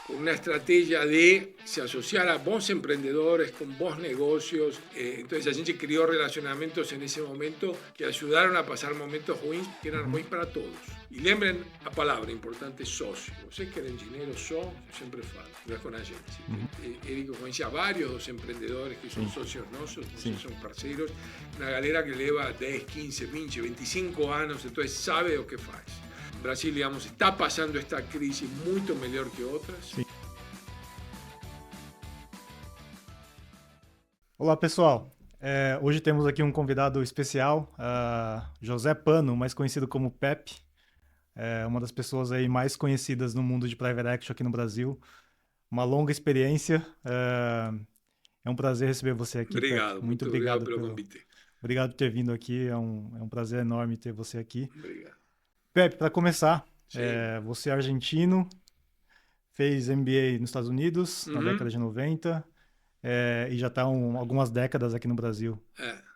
con una estrategia de se asociar a bons emprendedores, con bons negocios. Entonces a gente crió relacionamientos en ese momento que ayudaron a pasar momentos ruins, que eran ruins para todos. E lembrem a palavra importante, sócio. Você que era engenheiro só, sempre falo, não é com a gente. Érico conhecia vários dos empreendedores que são sócios nossos, são parceiros, uma galera que leva 10, 15, 20, 25 anos, então sabe o que faz. Brasil, digamos, está passando esta crise muito melhor que outras. Sim. Olá, pessoal. Hoje temos aqui um convidado especial, José Pano, mais conhecido como Pepe. Uma das pessoas aí mais conhecidas no mundo de Private Equity aqui no Brasil. Uma longa experiência. É um prazer receber você aqui, Obrigado, Pepe. muito obrigado pelo convite. Obrigado por ter vindo aqui. É um prazer enorme ter você aqui. Obrigado. Pepe, para começar, você é argentino, fez MBA nos Estados Unidos na década de 90 e já está algumas décadas aqui no Brasil.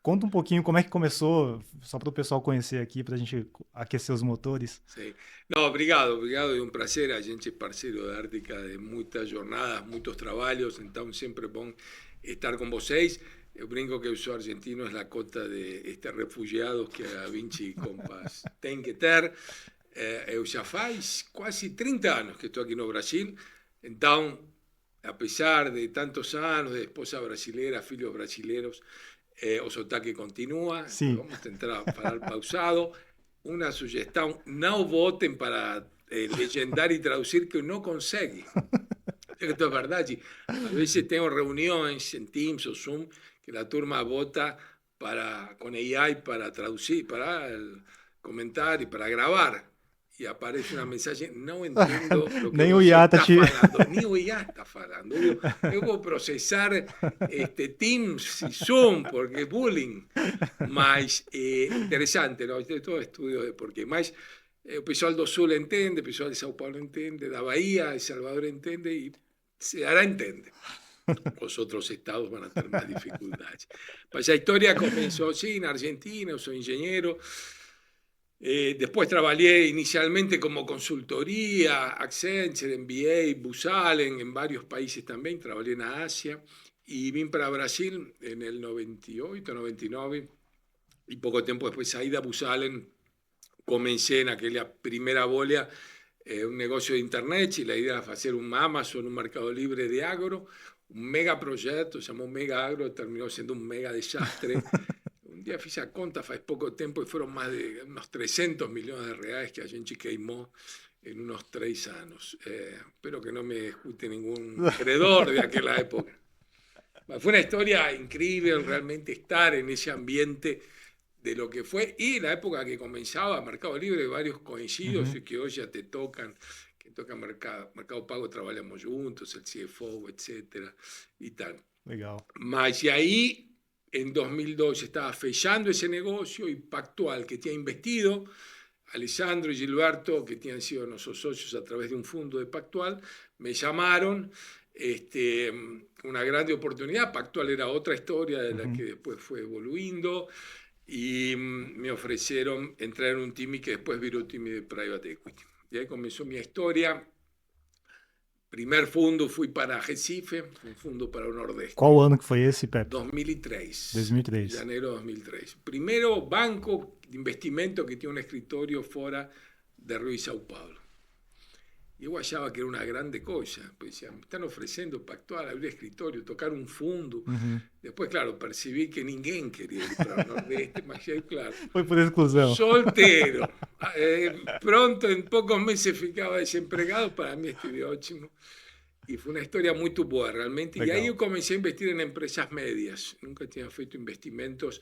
Conta um pouquinho como é que começou, só para o pessoal conhecer aqui, para a gente aquecer os motores. Sim. Não, obrigado, é um prazer. A gente é parceiro da Ártica de muitas jornadas, muitos trabalhos, então sempre é bom estar com vocês. Eu brinco que eu sou argentino, é a cota de refugiados que a Vinci Compass tem que ter. Eu já faz quase 30 anos que estou aqui no Brasil, então, apesar de tantos anos, de esposa brasileira, filhos brasileiros, o sotaque continua. Sim. Vamos tentar falar pausado. Uma sugestão, não votem para legendar e traduzir, que não consegue. Esto es verdad. A veces tengo reuniones en Teams o Zoom que la turma vota con AI para traducir, para comentar y para grabar. Y aparece una mensaje, no entiendo lo que Nem você está falando. Nem o IA está falando. Eu vou processar Teams y Zoom, porque es bullying. Mas interessante, ¿no? Todo estudio de por qué. Mas o pessoal do Sul entende, o pessoal de São Paulo entende, da Bahia, de Salvador entende y Ceará entende. Los otros estados van a tener más dificultades. Pues la historia comenzó, sí, en Argentina, yo soy ingeniero. Después trabajé inicialmente como consultoría, Accenture, MBA, Booz-Allen, en varios países también, trabajé en Asia. Y vine para Brasil en el 98, 99. Y poco tiempo después, ahí de Booz-Allen, comencé en aquella primera bolia un negocio de internet y la idea era hacer un Amazon, un mercado libre de agro, un mega proyecto, se llamó Mega Agro, terminó siendo un mega desastre. Un día fiz a conta, hace poco tiempo, y fueron más de unos 300 millones de reales que a gente queimó en unos 3 años. Espero que no me escute ningún credor de aquella época. Fue una historia increíble realmente estar en ese ambiente de lo que fue, y la época que comenzaba Mercado Libre, varios coincidos y que hoy ya te tocan, que tocan Mercado Pago, trabajamos juntos, el CFO, etcétera, y tal. Legal. Mas y ahí, en 2002, estaba fechando ese negocio, y Pactual, que tenía investido, Alessandro y Gilberto, que tenían sido nuestros socios a través de un fondo de Pactual, me llamaron. Una grande oportunidad. Pactual era otra historia de la que después fue evoluyendo. Y me ofrecieron entrar en un team que después viró team de Private Equity. Y ahí comenzó mi historia. Primer fundo fui para Recife, un fundo para o Nordeste. Qual ano que foi esse, Pepe? 2003. 2003. Janeiro de 2003. Primero banco de investimento que tiene un escritorio fuera de Rio y Sao Paulo. Yo achaba que era una grande cosa. Pues decían, me están ofreciendo Pactual, abrir escritorio, tocar un fondo. Después, claro, percibí que ninguém queria ir para o Nordeste, mas claro. Foi por exclusão. Soltero. Pronto, en pocos meses ficaba desempregado. Para mí estuvo ótimo. Y fue una historia muy buena, realmente. Legal. Y ahí yo comencé a investir en empresas medias. Nunca tenía feito investimentos.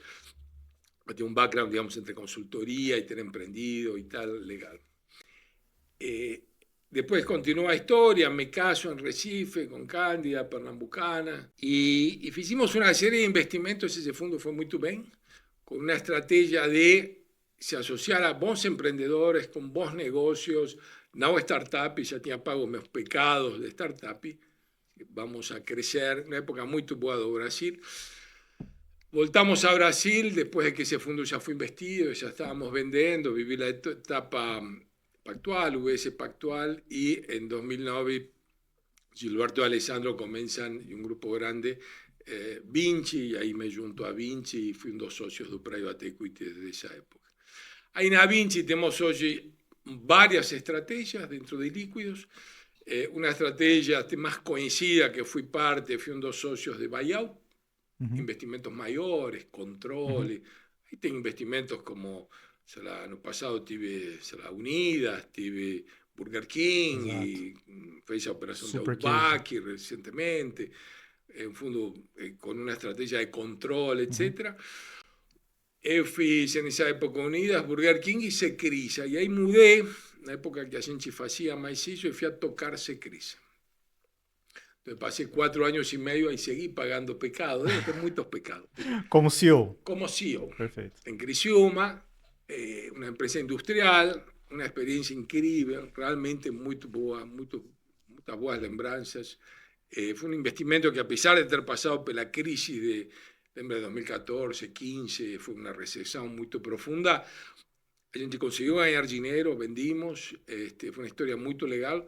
Tenía un background, digamos, entre consultoría y tener emprendido y tal, legal. Después continuó la historia, me caso en Recife con Cándida, Pernambucana, y hicimos una serie de investimentos. Ese fondo fue muy bien, con una estrategia de se asociar a bons emprendedores, con bons negocios, no startup, ya tenía pago mis pecados de startup, vamos a crecer, una época muy buena de Brasil. Voltamos a Brasil después de que ese fondo ya fue investido, ya estábamos vendiendo, viví la etapa Pactual, UBS Pactual, y en 2009 Gilberto y Alessandro comienzan, y un grupo grande, Vinci, e aí me junto a Vinci e fui um dos sócios do Private Equity desde essa época. Aí na Vinci temos hoje varias estrategias dentro de líquidos. Una estrategia más conocida que fui parte, fui un dos socios de buyout, investimentos mayores, controles. Ahí tengo investimentos como, el año pasado tuve Unidas, tuve Burger King, y fue esa operación de Outback recientemente, un fondo con una estrategia de control, etc. Fui en esa época Unidas, Burger King y Secrisa, y ahí mudé, na época que a gente fazia mais isso, e fui a tocar Secrisa. Entonces pasé 4 años y medio y seguí pagando pecados, muchos pecados. Como CEO. Como CEO. Perfecto. En Criciúma, una empresa industrial, una experiencia increíble, realmente muy boa, muchas buenas lembranzas. Fue un investimento que, a pesar de haber pasado por la crisis de 2014, 15, fue una recesión muy profunda. A gente consiguió ganar dinero, vendimos, fue una historia muy legal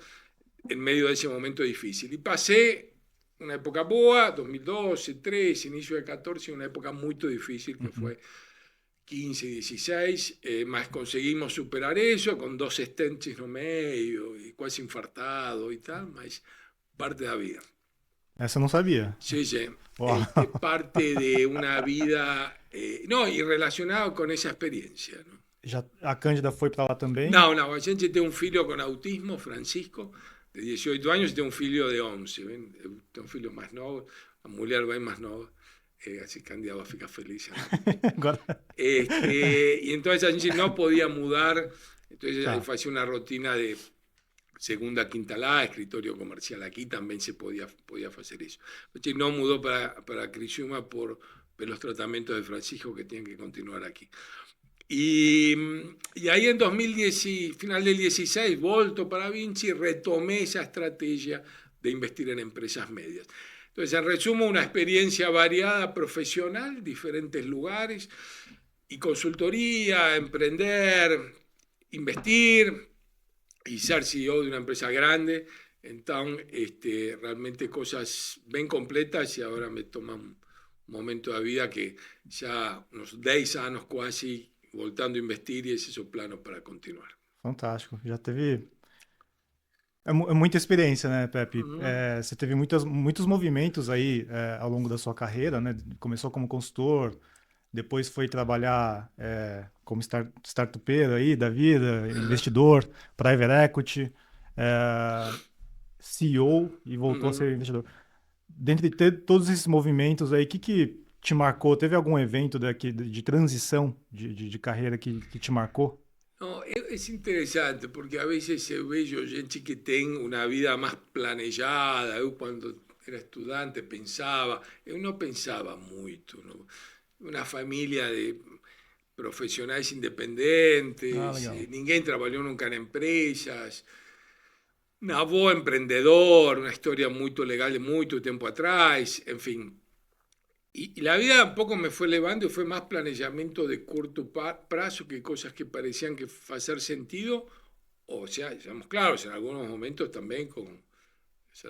en medio de ese momento difícil. Y pasé una época boa, 2012, 13, inicio de 14, una época muy difícil que fue 15, 16, mas conseguimos superar eso con 2 stents no medio y casi infartado y tal, mas parte de la vida. Essa eu não sabia. Sí, sí. Parte de una vida, no, y relacionado con esa experiencia, ¿no? Já, a Cândida foi para lá também? Não, a gente tem um filho com autismo, Francisco, de 18 anos, e tem um filho de 11. ¿ven? Eu tenho um filho mais novo, a mulher bem mais nova, así que Andy va a ficar feliz. Y entonces a gente não podia mudar, entonces hacía una rutina de segunda, quinta lá, escritorio comercial aquí, también se podía hacer eso. Entonces no mudó para Criciúma por los tratamientos de Francisco que tienen que continuar aquí. Y ahí en 2010, final del 16, volto para Vinci, retomé esa estrategia de investir en empresas medias. Entonces, en resumen, una experiencia variada profesional, diferentes lugares, y consultoría, emprender, investir y ser CEO de una empresa grande. Entonces, realmente cosas bien completas, y ahora me toma un momento de vida que ya unos 10 años casi voltando a investir, e esse é o plano para continuar. Fantástico. Já teve... É muita experiência, né, Pepe? Você teve muitos movimentos aí ao longo da sua carreira, né? Começou como consultor, depois foi trabalhar como startupeiro aí da vida, investidor, private equity, CEO e voltou a ser investidor. Dentre todos esses movimentos aí, o que te marcou? Teve algum evento de transição de carreira que te marcou? No, es interesante porque a veces veo gente que tiene una vida más planejada. Yo cuando era estudiante pensaba, yo no pensaba mucho, ¿no? Una familia de profesionales independientes, ninguém trabajó nunca en empresas, un avó emprendedor, una historia muy legal de mucho tiempo atrás, en fin. Y la vida un poco me fue elevando y fue más planeamiento de corto plazo que cosas que parecían que hacer sentido. O sea, seamos claros, en algunos momentos también con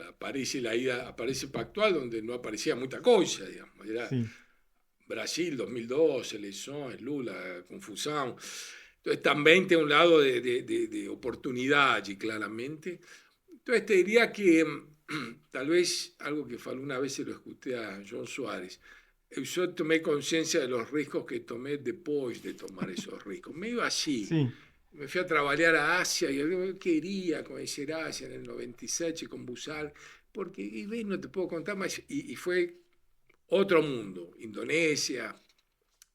aparece la ida, aparece Pactual, donde no aparecía mucha cosa, digamos. Era Brasil 2012, eleições, Lula, confusão. Entonces también tiene un lado de oportunidad y claramente. Entonces te diría que tal vez algo que faló una vez, se lo escuché a John Suárez, yo tomé conciencia de los riesgos que tomé después de tomar esos riesgos. Me iba así. Sí. Me fui a trabajar a Asia y yo quería conocer Asia en el 97 con Busal, porque no te puedo contar más. Y fue otro mundo, Indonesia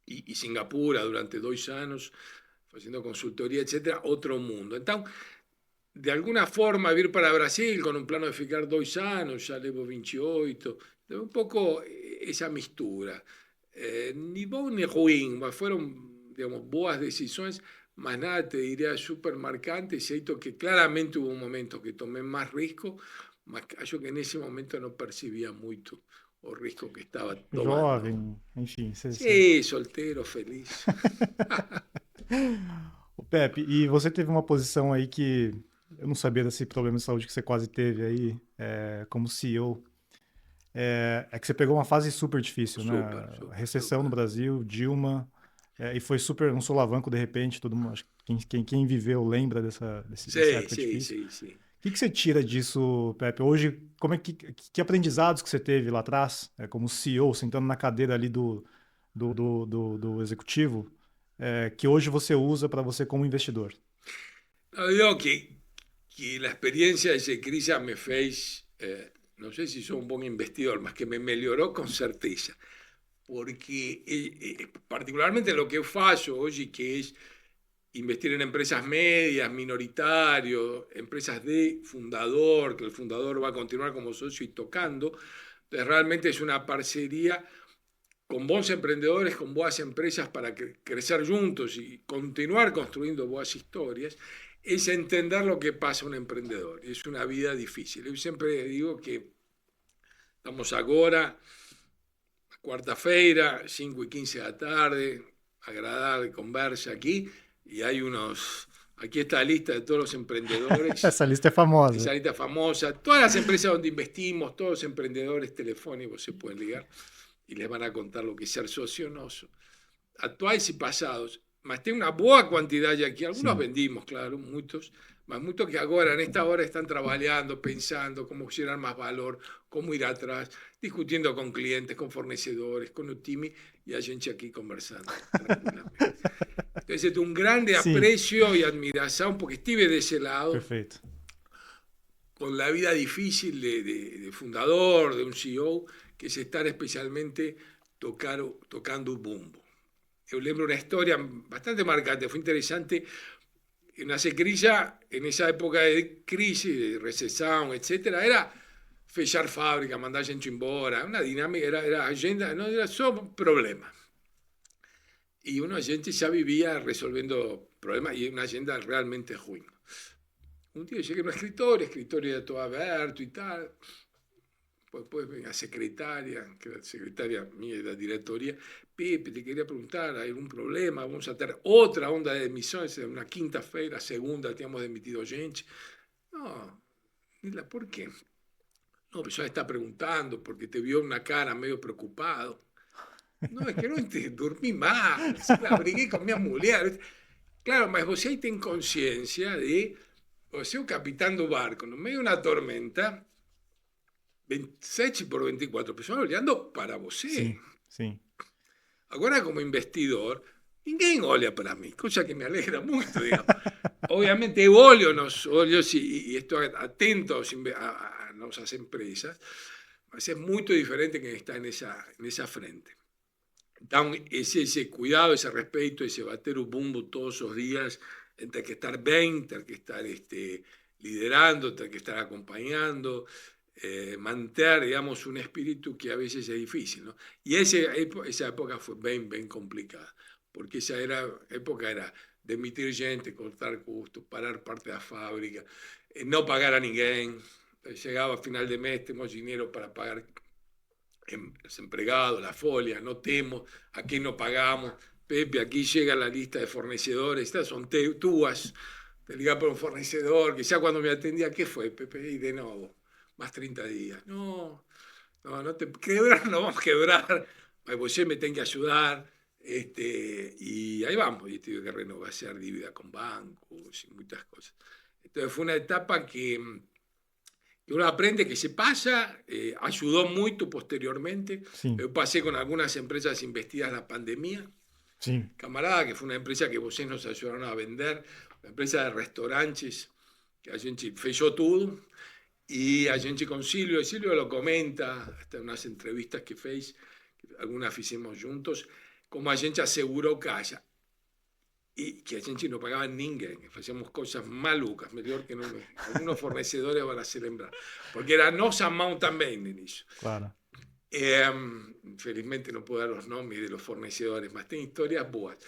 y Singapur durante 2 años, haciendo consultoría, etcétera, otro mundo. Entonces, de alguna forma, ir para Brasil con un plano de ficar 2 años, ya llevo 28, un poco esa mistura. Ni bom ni ruim, fueron, digamos, boas decisiones, mas nada te diría súper marcante, excepto que claramente hubo un momento que tomé más riesgo, mas yo que en ese momento no percibía mucho o riesgo que estaba tomando. Jovem, enfim. Sí, solteiro, feliz. Pepe, e você teve uma posição aí que eu não sabia desse problema de saúde que você quase teve aí, como CEO. É que você pegou uma fase super difícil, né? Recessão no Brasil, Dilma, e foi super um solavanco de repente, todo mundo, acho que quem viveu lembra dessa época difícil. Sim. O que você tira disso, Pepe? Hoje, que aprendizados que você teve lá atrás, como CEO, sentando na cadeira ali do executivo, que hoje você usa para você como investidor? Eu digo que a experiência de crise me fez, não sei se sou um bom investidor, mas que me melhorou com certeza. Porque particularmente lo que eu faço hoje, que es investir en empresas medias, minoritarios, empresas de fundador, que el fundador va a continuar como socio y tocando, entonces realmente es una parcería con buenos emprendedores, con buenas empresas para crecer juntos y continuar construyendo buenas historias, es entender lo que pasa a un emprendedor. Es una vida difícil. Yo siempre digo que estamos ahora quarta-feira, 5:15 de la tarde, agradable conversa aquí, y hay aquí está la lista de todos los emprendedores. Esa lista es famosa. Esa lista famosa. Todas las empresas donde investimos, todos los emprendedores telefónicos se pueden ligar y les van a contar lo que es ser socio noso. Actuales y pasados. Mas tem una boa quantidade aqui. Algunos vendimos, claro, muchos. Mas muchos que agora, en esta hora, están trabajando, pensando cómo generar más valor, cómo ir atrás, discutiendo con clientes, con fornecedores, con el team, y a gente aquí conversando tranquilamente. Entonces, es un grande aprecio y admiración, porque estuve de ese lado. Perfecto. Con la vida difícil de fundador, de un CEO, que es estar especialmente tocando un bumbo. Yo lembro una historia bastante marcante, fue interesante. En la Secrilla, en esa época de crisis, de recesión, etcétera, era fechar fábrica, mandar gente embora, una dinámica, era agenda, no era solo problemas. Y una gente ya vivía resolviendo problemas y una agenda realmente ruin. Un día llegué a un escritorio de todo abierto y tal. Después venga secretaria, que era secretaria mía de la directoría. Pepe, te quería preguntar, ¿hay algún problema? Vamos a tener otra onda de emisiones, una quinta-feira, segunda, teníamos emitido gente. No, Nila, ¿por qué? No, pues ya está preguntando porque te vio una cara medio preocupado. No, es que no dormí mal, la abrigué con mi mujer. Claro, mas você aí tem consciência de você é o capitão do barco, no meio de uma tormenta, 27 por 24 pessoas olhando para você. Sim. Agora, como investidor, ninguém olha para mim, coisa que me alegra muito, digamos. Obviamente, eu olho e estou atento a nossas empresas, mas é muito diferente quem está nessa frente. Então, esse cuidado, esse respeito, esse bater o bumbo todos os dias, ter que estar bem, ter que estar liderando, ter que estar acompanhando, manter, digamos, un espíritu que a veces es difícil, ¿no? Y esa época fue bien complicada, porque esa época era de emitir gente, cortar costos, parar parte de la fábrica, no pagar a ninguém. Llegaba a final de mes, tenemos dinero para pagar los empleados, la folia, no tenemos, a qué no pagamos. Pepe, aquí llega la lista de fornecedores, estas son tuas, te ligas por un fornecedor, que ya cuando me atendía, ¿qué fue, Pepe? Y de nuevo, más 30 días. No te quebrar, no vamos a quebrar, vos me tenés que ayudar. Y ahí vamos, y tuve que renegociar dívida con bancos y muchas cosas. Entonces fue una etapa que uno aprende, que se pasa, ayudó mucho posteriormente. Sí. Yo pasé con algunas empresas investidas en la pandemia. Sí. Camarada, que fue una empresa que vos nos ayudaron a vender, una empresa de restaurantes, que a gente fechó todo, y a gente con Silvio lo comenta, hasta en unas entrevistas que fez, algunas hicimos juntos, como a gente aseguró casa, y que a gente no pagaba ninguém, hacíamos cosas malucas, mejor que no, algunos fornecedores van a se lembrar, porque era nossa mão también en eso. Claro. Infelizmente no puedo dar los nombres de los fornecedores, mas tienen historias boas.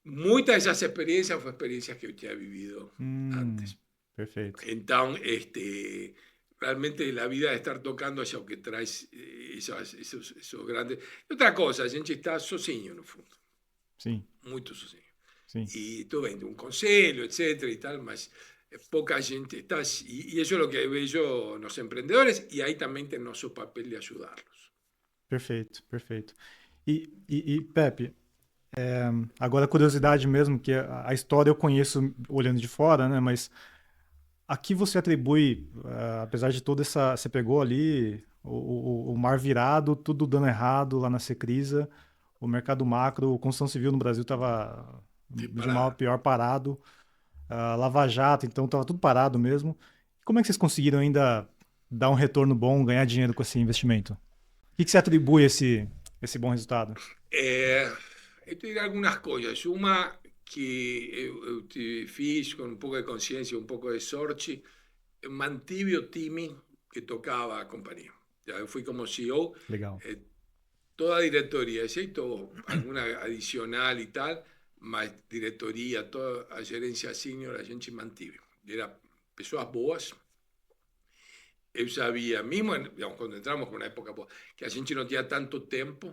Muchas de esas experiencias fue experiencias que yo ya he vivido antes. Perfeito. Entonces, realmente la vida de estar tocando es lo que trae esos grandes. Y otra cosa, a gente está sozinho, no fundo. Sim. Muito sozinho. Sim. Y tú ves un conselho, etcétera, y tal, mas Pouca gente está, e isso é o que eu vejo nos empreendedores, e aí também tem nosso papel de ajudá-los. Perfeito, perfeito. E Pepe, agora curiosidade mesmo, que a história eu conheço olhando de fora, né? Mas a que você atribui, apesar de toda essa. Você pegou ali o mar virado, tudo dando errado lá na Secrisa, o mercado macro, a construção civil no Brasil estava de mal a pior parado, Lava Jato, então estava tudo parado mesmo. Como é que vocês conseguiram ainda dar um retorno bom, ganhar dinheiro com esse investimento? O que você atribui esse bom resultado? Eu te diré algumas coisas. Uma que eu te fiz com um pouco de consciência, um pouco de sorte, eu mantive o time que tocava a companhia. Eu fui como CEO, Legal. toda a diretoria, exceto alguma adicional e tal, mas diretoria, toda a gerência senior, a gente mantive. Eram pessoas boas. Eu sabia, mesmo quando entramos com uma época boa, que a gente não tinha tanto tempo.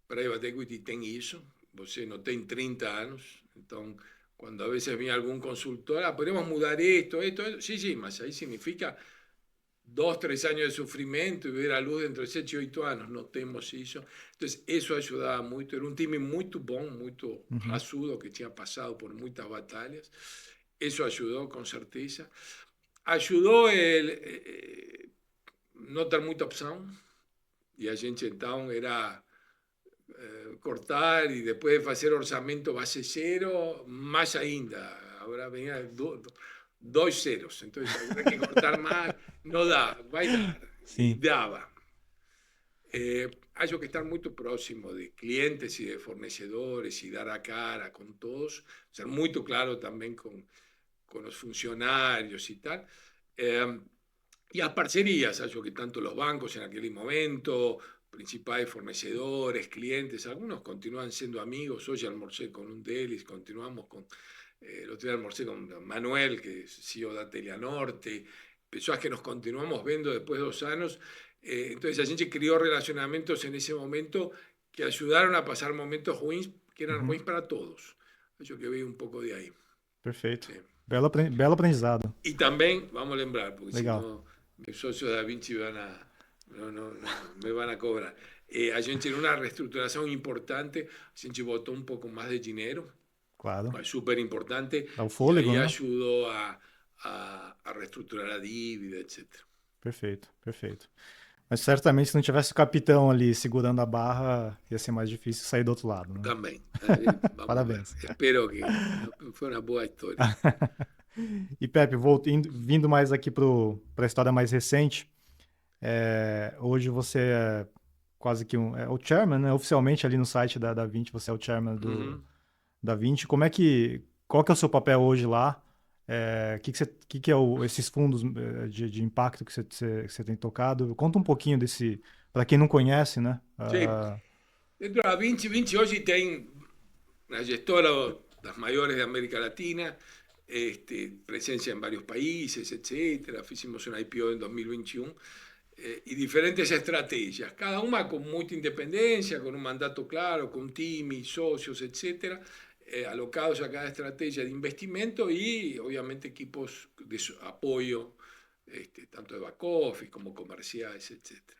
Private equity tem isso, você não tem 30 anos, então quando a vezes vinha algum consultor, podemos mudar esto, sí, mas aí significa 2, 3 anos de sofrimento e ver a luz dentro de 7 e 8 anos, não temos isso. Então isso ajudava muito, era um time muito bom, muito raçudo, que tinha passado por muitas batalhas, isso ajudou com certeza. Ajudou não ter muita opção, e a gente então era cortar y después de hacer orçamento base cero, más ainda. Ahora venía dos ceros, entonces habría que cortar más, no da, va a dar. Y daba. Hay que estar muy próximo de clientes y de fornecedores y dar a cara con todos, ser muy claro también con los funcionarios y tal. Y las parcerías, hay que tanto los bancos en aquel momento, principales fornecedores, clientes, algunos continúan siendo amigos. Hoy almorcé con un Delis, continuamos con, el otro día almorcé con Manuel, que es CEO de Atelia Norte, personas que nos continuamos viendo después de 2 años. Entonces a gente creó relacionamientos en ese momento que ayudaron a pasar momentos ruins, que eran ruins para todos. Yo que veo un poco de ahí. Perfeito. Sí. Belo aprendizado. Y también, vamos a lembrar, porque Legal. si no, mis socios Da Vinci me van a cobrar. A gente en una reestructuración importante, a gente botó un poco más de dinero. Claro. Súper importante. Dá o fôlego, y né? ayudó a reestructurar a dívida, etc. Perfeito, perfeito. Mas certamente se não tivesse o capitão ali segurando a barra, ia ser mais difícil sair do outro lado, né? Também. Parabéns. Espero que foi uma boa história. E Pepe, vindo mais aqui para a história mais recente, hoje você é quase que o chairman, né? Oficialmente ali no site da Da Vinci, você é o chairman do Da Vinci. Qual que é o seu papel hoje lá? Que é esses fundos de impacto que você tem tocado? Conta um pouquinho desse, para quem não conhece, né? Sim. Dentro da Vinci hoje tem uma gestora das maiores da América Latina, presencia en varios países, etcétera. Hicimos un IPO en 2021 y diferentes estrategias, cada una con mucha independencia, con un mandato claro, con team y socios, etcétera, alocados a cada estrategia de investimento y obviamente equipos de apoyo, tanto de back office como comerciales, etcétera.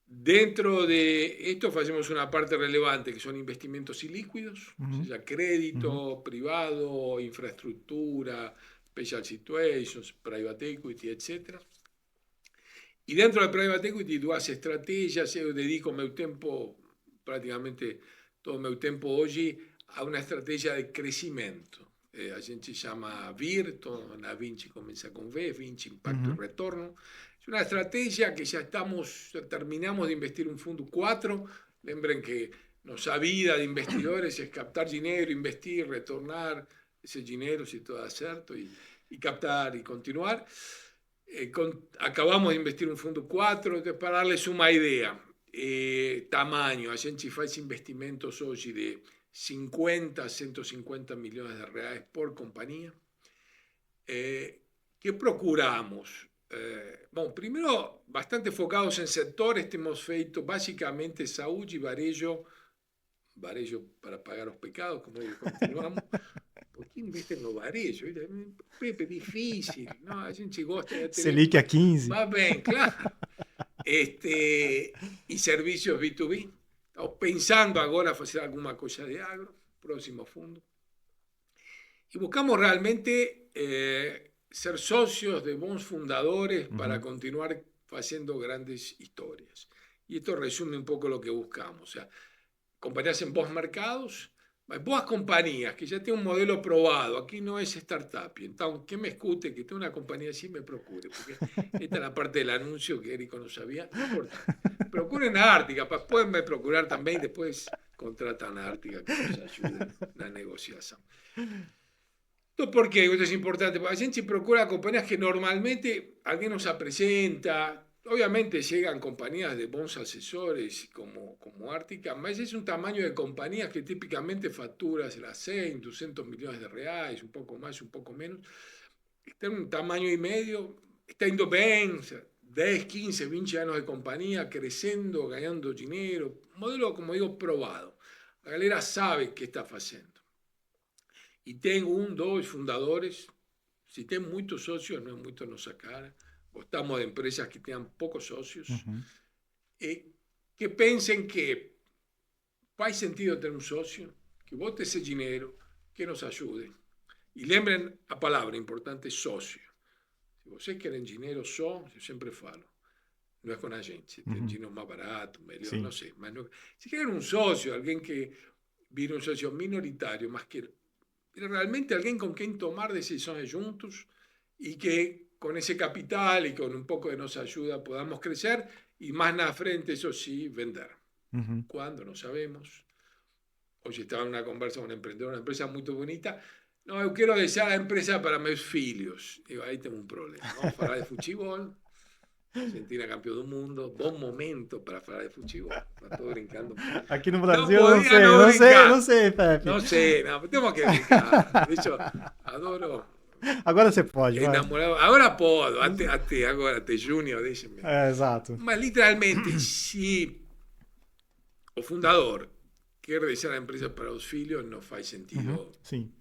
Dentro de esto hacemos una parte relevante que son investimentos ilíquidos, o sea, crédito privado, infraestructura, special situations, private equity, etc. Y dentro de private equity dos estrategias, yo dedico meu tempo, prácticamente todo meu tempo hoy, a una estrategia de crecimiento. A gente llama VIR, todo Da Vinci comienza con V, Vinci Impacto y Retorno. Es una estrategia que ya terminamos de investir un fondo 4. Lembren que nuestra vida de investidores es captar dinero, investir, retornar ese dinero, si todo es cierto, y captar y continuar. Acabamos de investir un fondo 4, para darles una idea, tamaño, a gente hace investimentos hoy de 50 a 150 millones de reais por compañía. ¿Qué procuramos? Bom, primero, bastante focados en sectores, hemos feito básicamente saúde y varejo para pagar los pecados, como continuamos, porque aqui investem no varejo. Pepe, difícil, não? A gente gosta de ter... Selic a 15. Vai bem, claro. E serviços B2B. Estamos pensando agora fazer alguma coisa de agro, próximo fundo. Y buscamos realmente ser socios de bons fundadores para continuar haciendo grandes historias. Y esto resume un poco lo que buscamos. O sea, compañías en bons mercados, boas compañías que ya tienen un modelo probado. Aquí no es startup. Entonces, que me escute que tenga una compañía así, me procure. Porque esta es la parte del anuncio que Érico no sabía. No importa. Procuren a Ártica. Pueden procurar también y después contratan a Ártica que nos ayude en la negociación. ¿Por qué? Esto es importante. Porque a gente procura compañías que normalmente alguien nos presenta. Obviamente llegan compañías de bons asesores como Ártica, mas es un tamaño de compañías que típicamente facturas las 100, 200 millones de reais, un poco más, un poco menos. Está en un tamaño y medio, está indo bien, o sea, 10, 15, 20 años de compañía, creciendo, ganando dinero. Modelo, como digo, probado. La galera sabe qué está haciendo. Y tengo 1, 2 fundadores. Si tienen muchos socios, no es mucho nos sacar. Gostamos de empresas que tengan pocos socios. Que piensen que faz sentido tener un socio, que bote ese dinero, que nos ayude. Y lembren a palabra importante, socio. Si vocês quieren dinero só, yo siempre falo, no es con a gente. Si tienen dinero más barato, mejor, sí. No sé. No, si quieren un socio, alguien que vire un socio minoritario, más que realmente alguien con quien tomar decisiones juntos y que con ese capital y con un poco de nos ayuda podamos crecer y más nada frente, eso sí, vender. ¿Cuándo? No sabemos. Hoy estaba en una conversa con un emprendedor, una empresa muy bonita. No, yo quiero desear la empresa para mis filhos. Digo, ahí tengo un problema. Vamos a hablar de fútbol. Argentina campeón del mundo. Buen momento para hablar de fútbol. Está todo brincando. Aquí no Brasil no sé, Pepe. No sé, tenemos que brincar. De hecho, adoro... Agora você pode, Agora posso, até junho, deixa-me. Exato. Mas literalmente, se o fundador quer deixar a empresa para os filhos, não faz sentido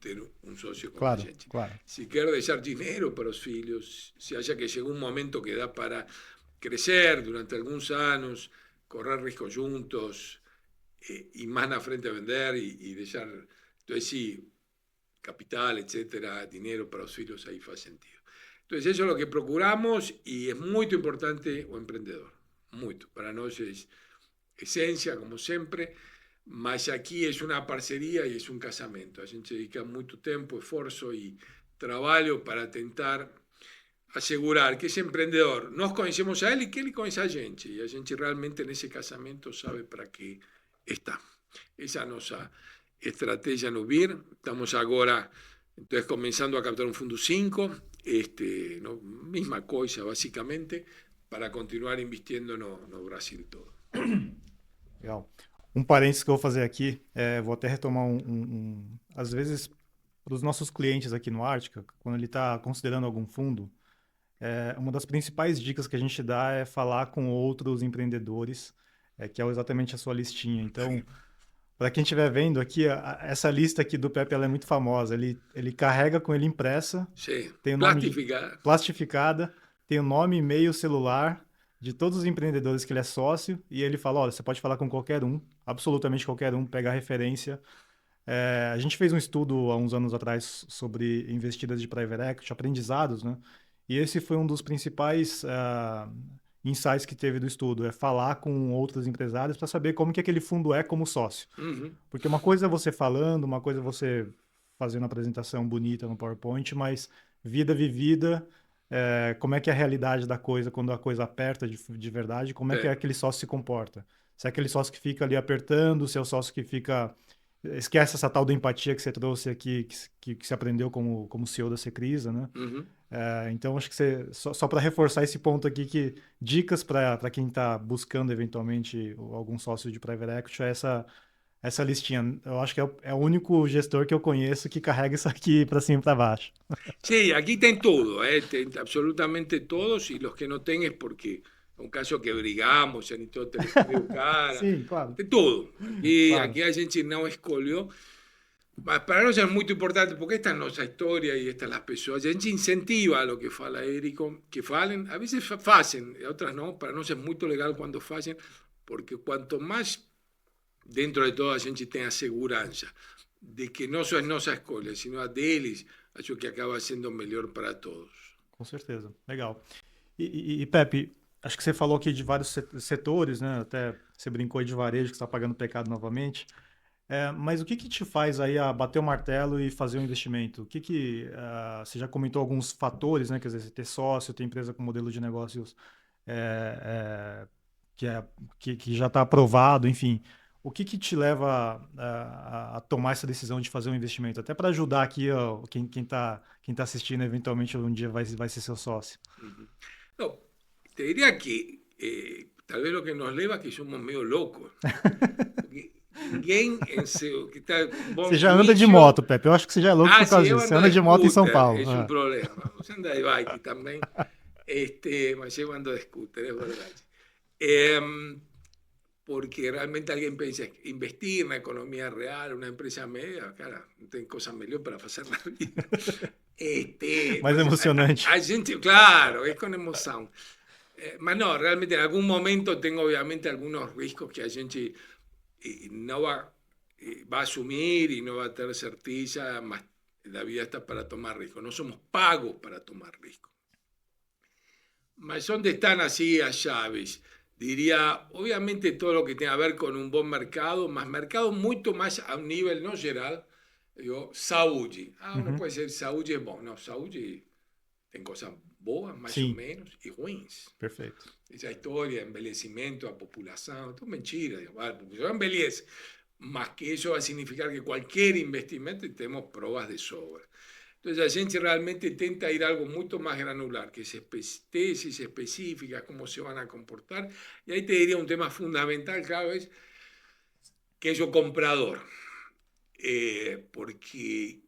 ter um sócio como a gente. Claro. Se quer deixar dinheiro para os filhos, se acha que chegou um momento que dá para crescer durante alguns anos, correr riscos juntos e mais na frente vender e deixar. Então, sim, capital, etcétera, dinero para los filhos, ahí hace sentido. Entonces, eso es lo que procuramos y es muy importante o emprendedor. Mucho. Para nosotros es esencia, como siempre, mas aquí es una parcería y es un casamento. A gente dedica mucho tiempo, esfuerzo y trabajo para tentar asegurar que ese emprendedor nos conocemos a él y que él conoce a gente. Y a gente realmente en ese casamento sabe para qué está. Esa es nuestra estrategia no BIR. Estamos agora entonces comenzando a captar un fundo 5, no, misma coisa basicamente, para continuar investindo no Brasil todo. Legal. Parênteses que eu vou fazer aqui, vou até retomar às vezes, para os nossos clientes aqui no Ártica, quando ele está considerando algum fundo, uma das principais dicas que a gente dá é falar com outros empreendedores, que é exatamente a sua listinha. Então, para quem estiver vendo aqui, essa lista aqui do Pepe ela é muito famosa. Ele carrega com ele impressa. Sim. Tem o nome plastificada. Tem o nome, e-mail, celular de todos os empreendedores que ele é sócio. E ele fala, olha, você pode falar com qualquer um, absolutamente qualquer um, pegar referência. A gente fez um estudo há uns anos atrás sobre investidas de private equity, aprendizados, né? E esse foi um dos principais insights que teve do estudo, falar com outros empresários para saber como que aquele fundo é como sócio. Porque uma coisa é você falando, uma coisa é você fazendo uma apresentação bonita no PowerPoint, mas vida vivida, como é que é a realidade da coisa, quando a coisa aperta de verdade, como é que aquele sócio se comporta. Se é aquele sócio que fica ali apertando, se é o sócio que fica... Esquece essa tal da empatia que você trouxe aqui, que você aprendeu como CEO da Secrisa, né? Então, acho que só para reforçar esse ponto aqui, que dicas para quem está buscando eventualmente algum sócio de private equity é essa listinha. Eu acho que é o único gestor que eu conheço que carrega isso aqui para cima e para baixo. Sim, aqui tem tudo, tem absolutamente todos, e os que não têm é porque é um caso que brigamos, a gente tem que cara. Sim, claro. Tem tudo. Aqui a gente não escolheu. Para nós é muito importante, porque esta é a nossa história e estas as pessoas. A gente incentiva lo que fala Érico, que falen, a veces fazem, outras não. Para nós é muito legal quando fazem, porque quanto mais dentro de todo a gente tem a segurança de que não só é nossa escolha, sino a deles, acho que acaba sendo melhor para todos. Com certeza, legal. E Pepe, acho que você falou aqui de vários setores, né? Até você brincou aí de varejo, que está pagando pecado novamente. Mas o que te faz aí a bater o martelo e fazer um investimento? Você já comentou alguns fatores, né? Quer dizer, você ter sócio, ter empresa com modelo de negócios é, é, que, é, que já está aprovado, enfim. O que te leva a tomar essa decisão de fazer um investimento? Até para ajudar aqui ó, quem tá assistindo, eventualmente um dia vai ser seu sócio. No, te diría que tal vez lo que nos leva es que somos medio locos. Ninguém que está com bom Você já anda de moto, Pepe. Eu acho que você já é louco por causa disso. Você anda de moto em São Paulo. É um problema. Você anda de bike também. Mas eu ando de scooter, é verdade. Porque realmente alguém pensa investir na economia real, uma empresa média, cara, não tem coisa melhor para fazer na vida. Mais emocionante. A gente, claro, é com emoção. Mas não, realmente em algum momento tem obviamente alguns riscos que a gente no va a asumir y no va a tener certeza, más la vida está para tomar riesgo. No somos pagos para tomar riesgo. Mas ¿dónde están así las llaves? Diría, obviamente todo lo que tiene a ver con un buen mercado mucho más a un nivel no general, digo, saúde. Uno puede ser saúde es bueno. No, saúde tem cosas boas, mais ou menos, e ruins. Perfeito. Essa história, envelhecimento, a população, tudo mentira. A população envelhece, mas que isso vai significar que qualquer investimento temos provas de sobra. Então, a gente realmente tenta ir a algo muito mais granular, que es tesis específicas, como se van a comportar. E aí te diria um tema fundamental cada vez, que é o comprador. Porque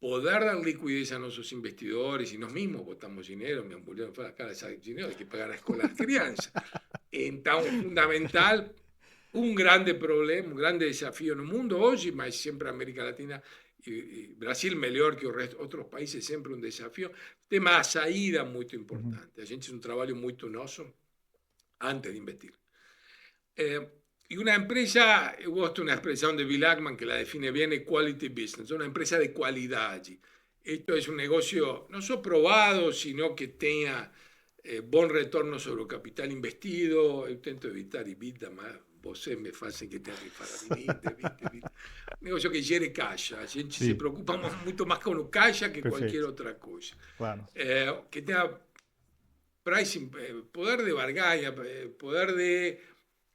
poder dar liquidez a nuestros investidores y nosotros mismos votamos dinero, mi ambulancia fue la cara de ese dinero, hay que pagar a escuelas de crianza. Entonces, fundamental, un grande problema, un grande desafío en el mundo hoy, mas siempre América Latina y Brasil mejor que otros países, siempre un desafío. Tema de saída muy importante. A gente es un trabajo muy nosso antes de investir. Y una empresa, yo gosto una expresión de Bill Ackman que la define bien, es quality business, una empresa de calidad. Esto es un negocio no solo probado, sino que tenga buen retorno sobre el capital investido. Yo intento evitar EBITDA, más vos me hacen que tenga que parar EBITDA. Un negocio que genere caja. A gente se preocupa mucho más con el caja que cualquier otra cosa. Claro. Que tenga pricing, poder de barganha, poder de...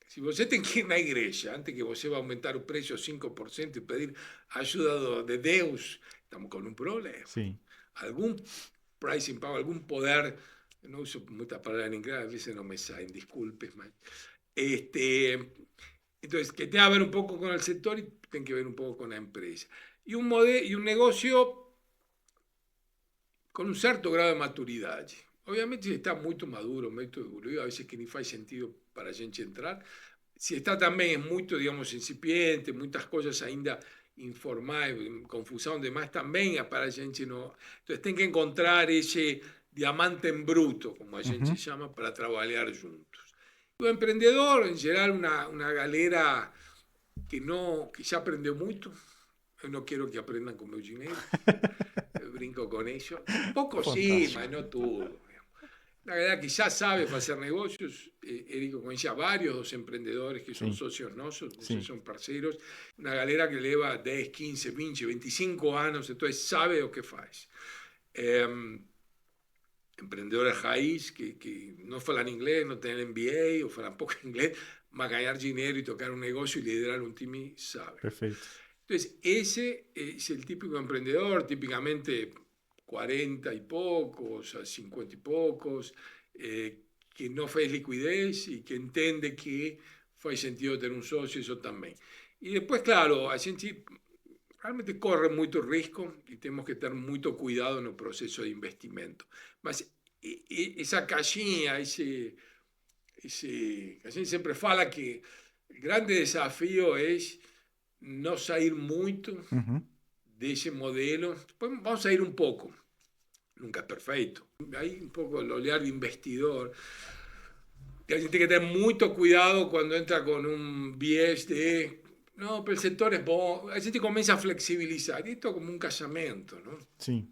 Se você tem que ir na igreja, antes que você vá aumentar o preço 5% e pedir ajuda de Deus, estamos com um problema. Sim. Algum pricing power, algum poder, eu não uso muita palavra em inglês, às vezes não me saem, desculpes, mas... Entonces, que tenga que ver un poco con el sector y tiene que ver un poco con la empresa. Y un negocio con un cierto grado de maturidad. Obviamente, si está muy maduro, muy evoluído, a veces que ni faz sentido para a gente entrar. Si está también es muy, digamos, incipiente, muchas cosas ainda informais, confusão demais, também para a gente não... Então, tem que encontrar esse diamante em bruto, como a gente chama, para trabalhar juntos. O empreendedor, em geral, uma galera que já aprendeu muito. Eu não quero que aprendam com meu dinheiro. Eu brinco com isso. Um pouco sim, mas não tudo. La verdad que ya sabe hacer negocios. Érico conoce a varios dos emprendedores que son socios nuestros, son parceros. Una galera que lleva 10, 15, 20, 25 años, entonces sabe lo que hace. Emprendedores raíz que no falan inglés, no tienen MBA o falan poco inglés, más ganar dinero y tocar un negocio y liderar un team, sabe. Perfecto. Entonces, ese es el típico emprendedor, típicamente 40 y pocos, a 50 y pocos, que no faz liquidez y que entiende que faz sentido tener un socio, eso también. Y después, claro, a gente realmente corre mucho riesgo y tenemos que tener mucho cuidado en el proceso de investimento. Mas esa caixinha, a gente siempre fala que el grande desafío es não sair muito Uhum. desse modelo. Vamos sair um pouco, nunca é perfeito. Aí um pouco o olhar de investidor. A gente tem que ter muito cuidado quando entra com um viés de não, pero el sector es bom. A gente começa a flexibilizar. Esto é como um casamento, não? Sim.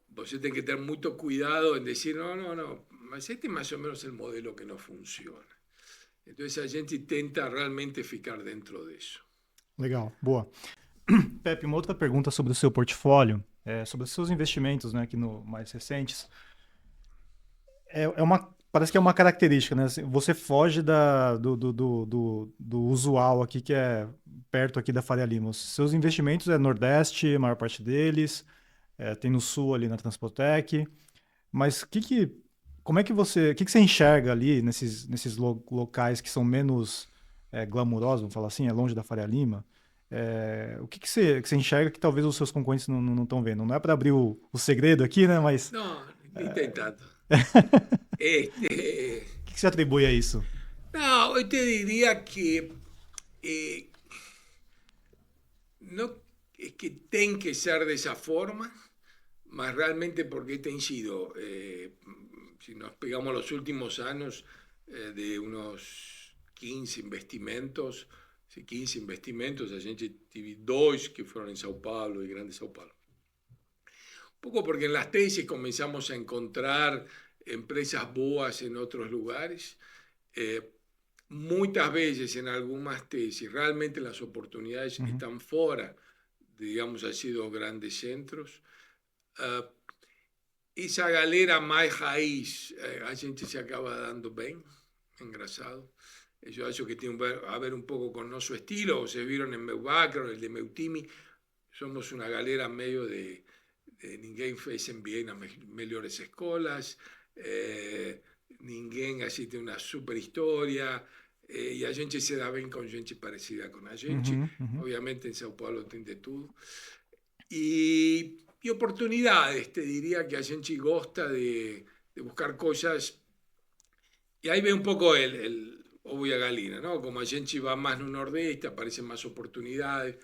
Você tem que ter muito cuidado em dizer, não, mas este é mais ou menos o modelo que não funciona. Então a gente tenta realmente ficar dentro disso. Legal, boa. Pepe, uma outra pergunta sobre o seu portfólio, sobre os seus investimentos, né, aqui no mais recentes. Parece que é uma característica, né? Assim, você foge do usual aqui, que é perto aqui da Faria Lima. Os seus investimentos é Nordeste, a maior parte deles, tem no Sul ali na Transpotec. Mas como é que o que você enxerga ali nesses locais que são menos glamurosos, vamos falar assim, é longe da Faria Lima? O que você enxerga que talvez os seus concorrentes não estão vendo? Não é para abrir o segredo aqui, né? Mas Não, nem tem tanto. o que você atribui a isso? Não, eu te diria que não é que tem que ser dessa forma, mas realmente porque tem sido, se nos pegamos los últimos años, de unos 15 investimentos, sí, 15 investimentos, a gente teve dois que fueron en Sao Paulo y Grande Sao Paulo. Un poco porque en las tesis comenzamos a encontrar empresas boas en otros lugares. Muchas veces en algunas tesis realmente las oportunidades están fuera, digamos así, dos grandes centros. Essa galera mais raiz, a gente se acaba dando bem, engraçado. Eu acho que tem a ver um pouco com nosso estilo. Vocês viram em meu background, el de meu time, somos uma galera meio de ninguém fez MBA nas melhores escolas, ninguém assim tem uma super história, e a gente se dá bem com gente parecida com a gente. Obviamente em São Paulo tem de tudo. Y oportunidades, te diría que a gente gosta de buscar cosas, y ahí ve un poco el ovo y a galina, ¿no? Como a gente va más en un nordeste, aparecen más oportunidades,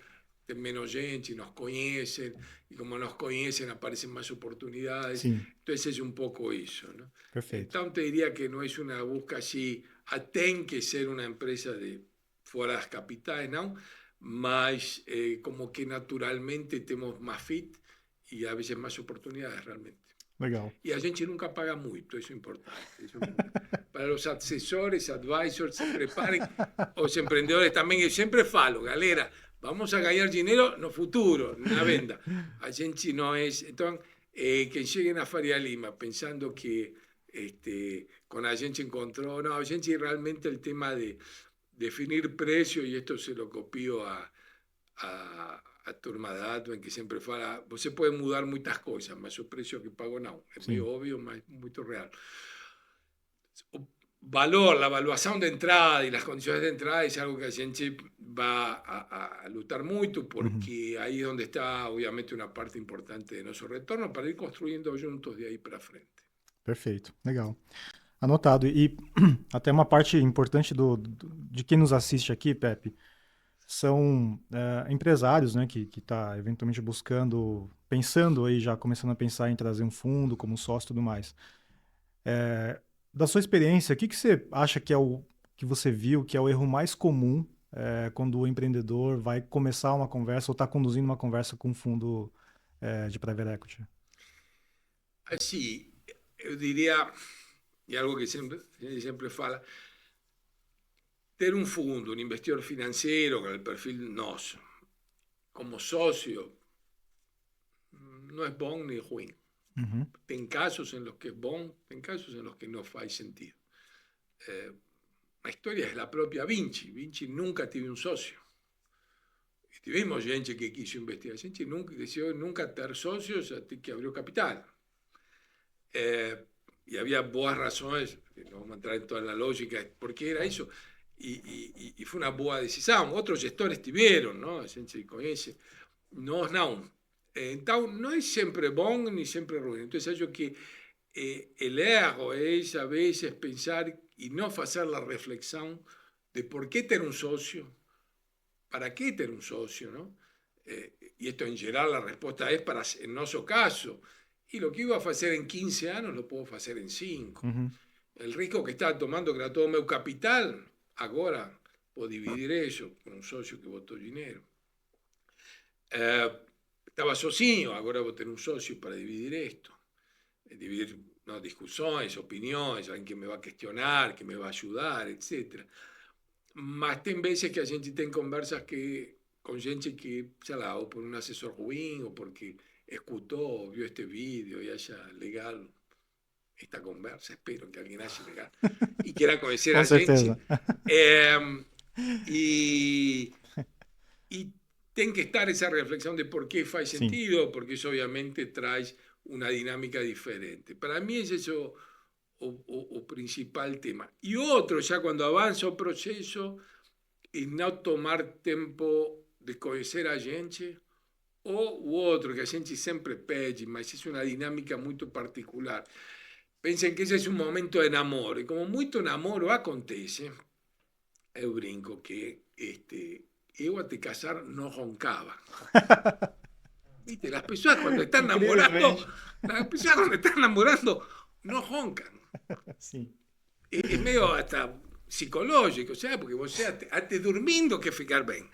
tem menos gente, nos conocen, y como nos conocen aparecen más oportunidades. Sim. Entonces es un poco eso, ¿no? Perfeito. Entonces te diría que no es una busca así, tem que ser una empresa de fuera de las capitales, ¿no? Mas como que naturalmente temos mais fit e a veces mais oportunidades realmente. Legal. E a gente nunca paga muito, isso é importante. Para os assessores, advisors, se preparem, os empreendedores também, eu sempre falo, galera, vamos a ganhar dinheiro no futuro, na venda. A gente não é... Então, que cheguem a Faria Lima pensando que com a gente encontrou... Não, a gente realmente o tema de definir precio, y esto se lo copio a Turma Datman, que siempre fala, você puede mudar muchas cosas, mas o precio que pago no. Es muy obvio, mas muy real. O valor, la evaluación de entrada y las condiciones de entrada es algo que a gente va a luchar mucho, porque ahí es donde está, obviamente, una parte importante de nuestro retorno para ir construyendo juntos de ahí para frente. Perfeito, legal. Anotado. E até uma parte importante de quem nos assiste aqui, Pepe, são empresários, né, que está eventualmente pensando aí, já começando a pensar em trazer um fundo como sócio e tudo mais. Da sua experiência, o que você acha que que você viu que é o erro mais comum quando o empreendedor vai começar uma conversa ou está conduzindo uma conversa com um fundo de private equity? Assim, eu diria, e algo que sempre fala, ter un fondo, un investidor financiero con el perfil nosso, como socio, no es bom ni ruim. Tem casos en los que es bom, tem casos en los que no hace sentido. La historia es la propia Vinci. Vinci nunca tuvo un socio. Y tuvimos gente que quiso investigar. Gente decidió nunca tener socios hasta que abrió capital. Y había buenas razones, no vamos a entrar en toda la lógica, por qué era eso. Y fue una boa decisión. Otros gestores tuvieron, ¿no? A gente se conhece. Nós não. Então, não é sempre bom nem sempre ruim. Então, acho que o erro é, a vezes, pensar e não fazer a reflexão de por que ter um sócio ¿para qué tener un socio, no? Y esto en general la respuesta es para en nuestro caso. Y lo que iba a hacer en 15 años lo puedo hacer en 5. El riesgo que estaba tomando, que era todo meu capital, ahora puedo dividir eso con un socio que botó dinero. Estaba sozinho, ahora voy a tener un socio para dividir esto. Dividir, no, discusiones, opiniones, alguien que me va a cuestionar, que me va a ayudar, etc. Mas tem veces que a gente tem conversas con gente que, sei lá, ou por un asesor ruim, o porque escuchó, vio este vídeo y haya legal esta conversa, espero que alguien haya legal, y quiera conocer a gente. Y tiene que estar esa reflexión de por qué faz sentido, porque eso obviamente trae una dinámica diferente. Para mí es eso o principal tema. Y otro, ya cuando avanza el proceso, es no tomar tiempo de conocer a gente, u otro, que a gente siempre pede, mas es una dinámica muy particular. Pensen que ese es un momento de enamoro, y como muito enamoro acontece, eu brinco que eu a te casar no roncaba. ¿Viste? Las personas cuando están enamorando, no roncan. Sí. Es medio hasta psicológico, ¿sabes? Porque vos antes durmiendo que ficar bien.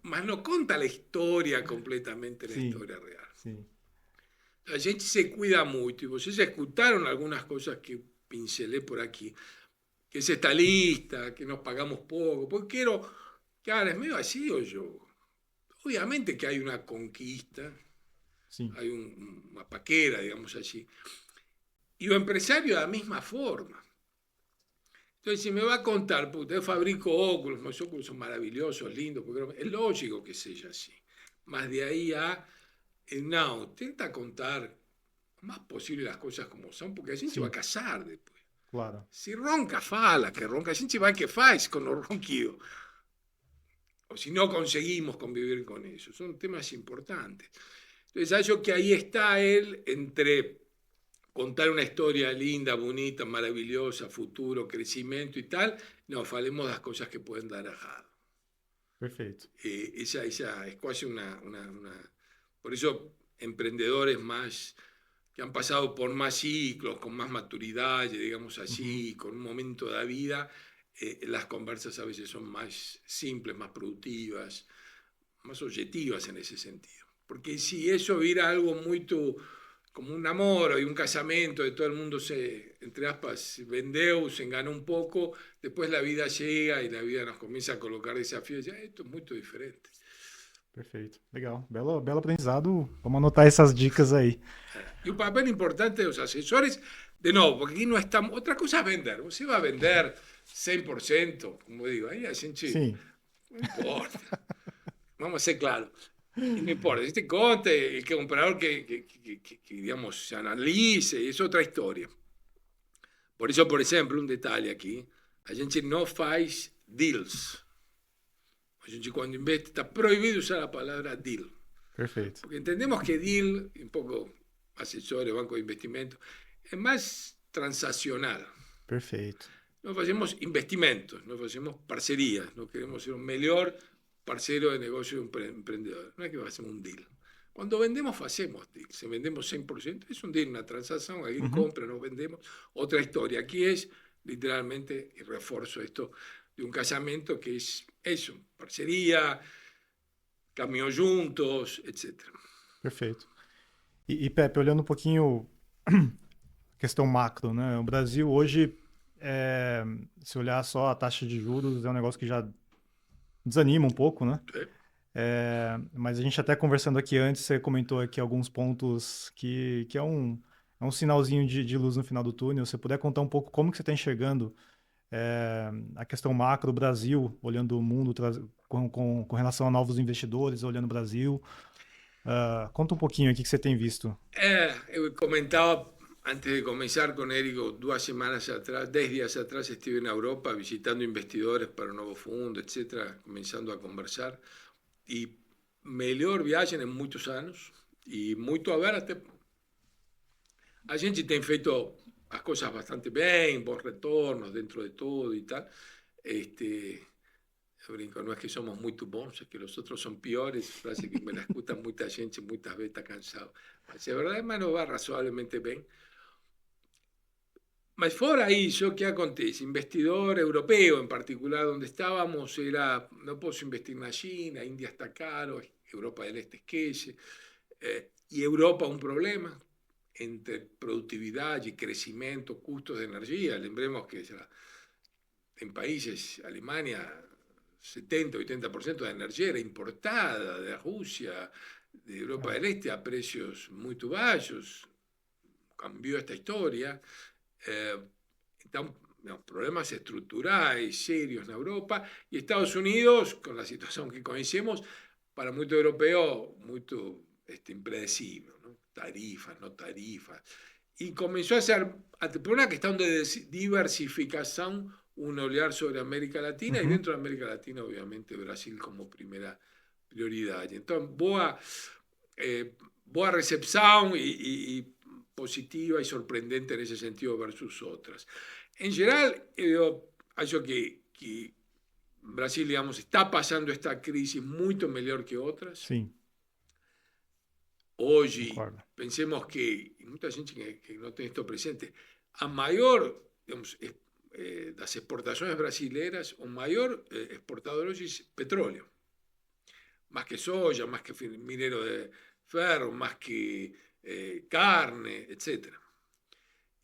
Mas no conta la historia completamente, la historia real. Sí. La gente se cuida mucho, y ustedes escucharon algunas cosas que pincelé por aquí, que es esta lista, que nos pagamos poco, porque quiero, claro, es medio así o yo. Obviamente que hay una conquista, hay una paquera, digamos así, y los empresarios de la misma forma. Entonces, si me va a contar, puta, yo fabrico óculos, los óculos son maravillosos, lindos, porque es lógico que sea así. Más de ahí a, no, intenta contar lo más posible las cosas como son, porque a gente se va a casar después. Claro. Si ronca, fala, que ronca, a gente va a que faz con los ronquidos. O si no conseguimos convivir con eso. Son temas importantes. Entonces, hay yo que ahí está él entre contar una historia linda, bonita, maravillosa, futuro, crecimiento y tal, no, falemos las cosas que pueden dar errado. Perfecto. Esa es casi una... Por eso, emprendedores más que han pasado por más ciclos, con más maturidad, digamos así, con un momento de la vida, las conversas a veces son más simples, más productivas, más objetivas en ese sentido. Porque si eso hubiera algo muy como un amor y un casamiento, de todo el mundo se, entre aspas, vendeu, se enganó un poco, después la vida llega y la vida nos comienza a colocar desafíos, ya esto es muy diferente. Perfeito, legal, belo aprendizado, vamos anotar essas dicas aí. Y un papel importante de los asesores, de nuevo, porque aquí no estamos, otra cosa es vender, usted va a vender 100%, como digo, ahí a gente, no importa, vamos a ser claros. Y no importa, este conte, el comprador que digamos, se analice, es otra historia. Por eso, por ejemplo, un detalle aquí, a gente no faz deals. A gente cuando investe está prohibido usar la palabra deal. Perfeito. Porque entendemos que deal, un poco asesores, banco de investimento, es más transaccional. Perfeito. No hacemos investimentos, no hacemos parcerías, no queremos ser un mejor parcero de negocio de un emprendedor. No es que hacemos un deal. Cuando vendemos, hacemos deal. Si vendemos 100%, es un deal, una transacción, alguien compra, nos vendemos. Otra historia. Aquí es literalmente, y refuerzo esto, de un casamiento que es eso, parceria, caminhou juntos, etc. Perfeito. E Pepe, olhando um pouquinho a questão macro, né? O Brasil hoje, se olhar só a taxa de juros, é um negócio que já desanima um pouco, né? Mas a gente até conversando aqui antes, você comentou aqui alguns pontos que é um sinalzinho de luz no final do túnel. Se puder contar um pouco como que você está enxergando a questão macro do Brasil, olhando o mundo com relação a novos investidores, olhando o Brasil. Conta um pouquinho aqui que você tem visto. Eu comentaba antes de comenzar con Érico, 2 semanas atrás, 10 días atrás, estuve en Europa visitando investidores para un nuevo fondo, etcétera, comenzando a conversar. Y mejor viaje en muchos años y muito a ver até a gente tem feito as cosas bastante bien, bons retornos dentro de todo y tal. Eu brinco, não é que somos muito bons, é que os outros são piores, frase que me la escuta muita gente, muitas vezes está cansado. Mas a verdade, mas não vai razoavelmente bem. Mas fora isso, ¿qué acontece? Investidor europeo en particular, donde estábamos, era, no puedo investir en China, India está caro, Europa del Este esquece, y Europa un problema entre productividad y crecimiento, costos de energía. Lembremos que en países, Alemania, 70-80% de energía era importada de Rusia, de Europa del Este, a precios muy bajos. Cambió esta historia. Então, problemas estruturais serios en Europa, y Estados Unidos, con la situación que conocemos, para muchos europeos, muy impredecible, ¿no? Tarifas, no tarifas. Y comenzó a ser, por una cuestión de diversificación, un olear sobre América Latina, y dentro de América Latina, obviamente, Brasil como primera prioridad. Entonces, boa recepción y positiva y sorprendente en ese sentido versus otras. En general, yo creo que Brasil, digamos, está pasando esta crisis mucho mejor que otras. Sí. Hoy, pensemos que, y mucha gente que no tiene esto presente, a mayor, digamos, las exportaciones brasileras, o mayor exportador hoy es petróleo. Más que soya, más que minero de ferro, más que carne, etc.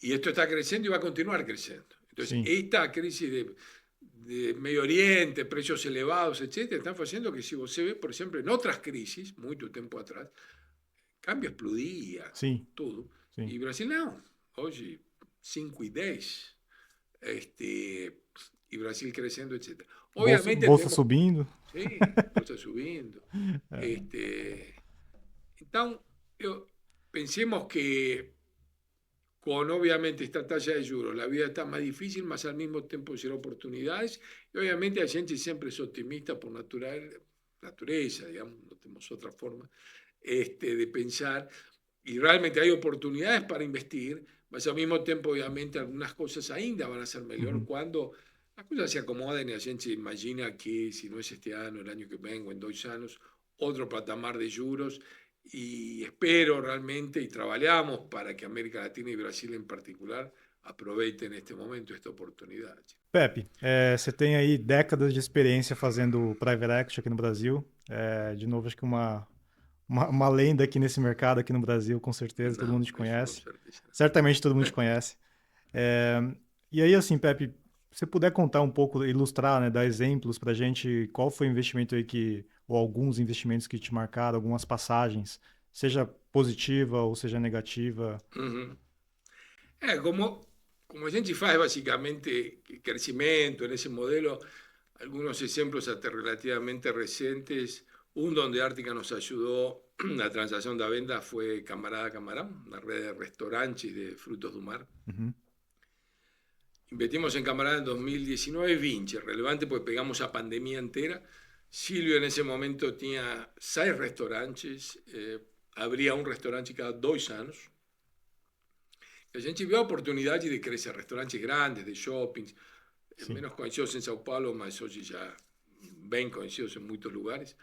Y esto está creciendo y va a continuar creciendo. Entonces, esta crisis de Medio Oriente, precios elevados, etc., están haciendo que, si usted ve, por ejemplo, en otras crisis, mucho tiempo atrás, cambio explodía, todo. Y Brasil no. Hoy, 5 y 10. Y Brasil creciendo, etc. Obviamente, bolsa subindo. Sí, bolsa subindo. Entonces, pensemos que con obviamente esta talla de juros la vida está más difícil, más al mismo tiempo será oportunidades, y obviamente la gente siempre es optimista por naturaleza, digamos, no tenemos otra forma de pensar, y realmente hay oportunidades para investir, mas al mismo tiempo obviamente algunas cosas ainda van a ser mejor cuando las cosas se acomoden y la gente imagina que si no es este año, el año que vengo, en 2 años, otro patamar de juros. Y espero realmente, y trabajamos para que América Latina y Brasil en particular aproveiten este momento, esta oportunidade. Pepe, você tem aí décadas de experiência fazendo private equity aqui no Brasil. De novo, acho que uma lenda aqui nesse mercado, aqui no Brasil, com certeza, todo mundo te conhece. Certamente todo mundo te conhece. E aí, assim, Pepe, se você puder contar um pouco, ilustrar, né, dar exemplos pra gente, qual foi o investimento aí ou alguns investimentos que te marcaram, algumas passagens, seja positiva ou seja negativa. Como a gente faz basicamente crecimiento en ese modelo, algunos ejemplos hasta relativamente recientes, donde Ártica nos ayudó, la transacción de venta fue Camarada Camarán, una red de restaurantes de frutos do mar. Investimos en Camarada en 2019 y 20, relevante porque pegamos a pandemia entera. Silvio en ese momento tenía 6 restaurantes, abría un restaurante cada 2 años. A gente vio oportunidades de crecer, restaurantes grandes, de shoppings, menos conocidos en Sao Paulo, mas hoy ya bien conocidos en muchos lugares.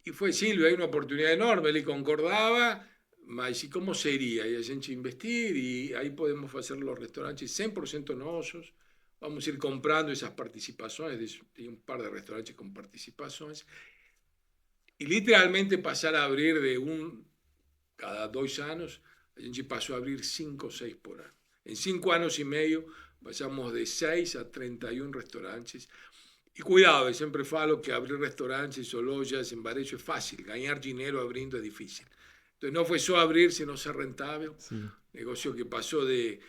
Y fue Silvio, hay una oportunidad enorme, él concordaba, mas ¿y cómo sería? Y a gente investir, y ahí podemos hacer los restaurantes 100% nosos. Vamos a ir comprando esas participaciones, de un par de restaurantes con participaciones, y literalmente pasar a abrir cada 2 años, a gente pasó a abrir 5 o 6 por año. En 5 años y medio pasamos de 6 a 31 restaurantes. Y cuidado, siempre falo que abrir restaurantes o lojas en varejo es fácil, ganar dinero abriendo es difícil. Entonces no fue solo abrir, sino ser rentable. Negocio que pasó de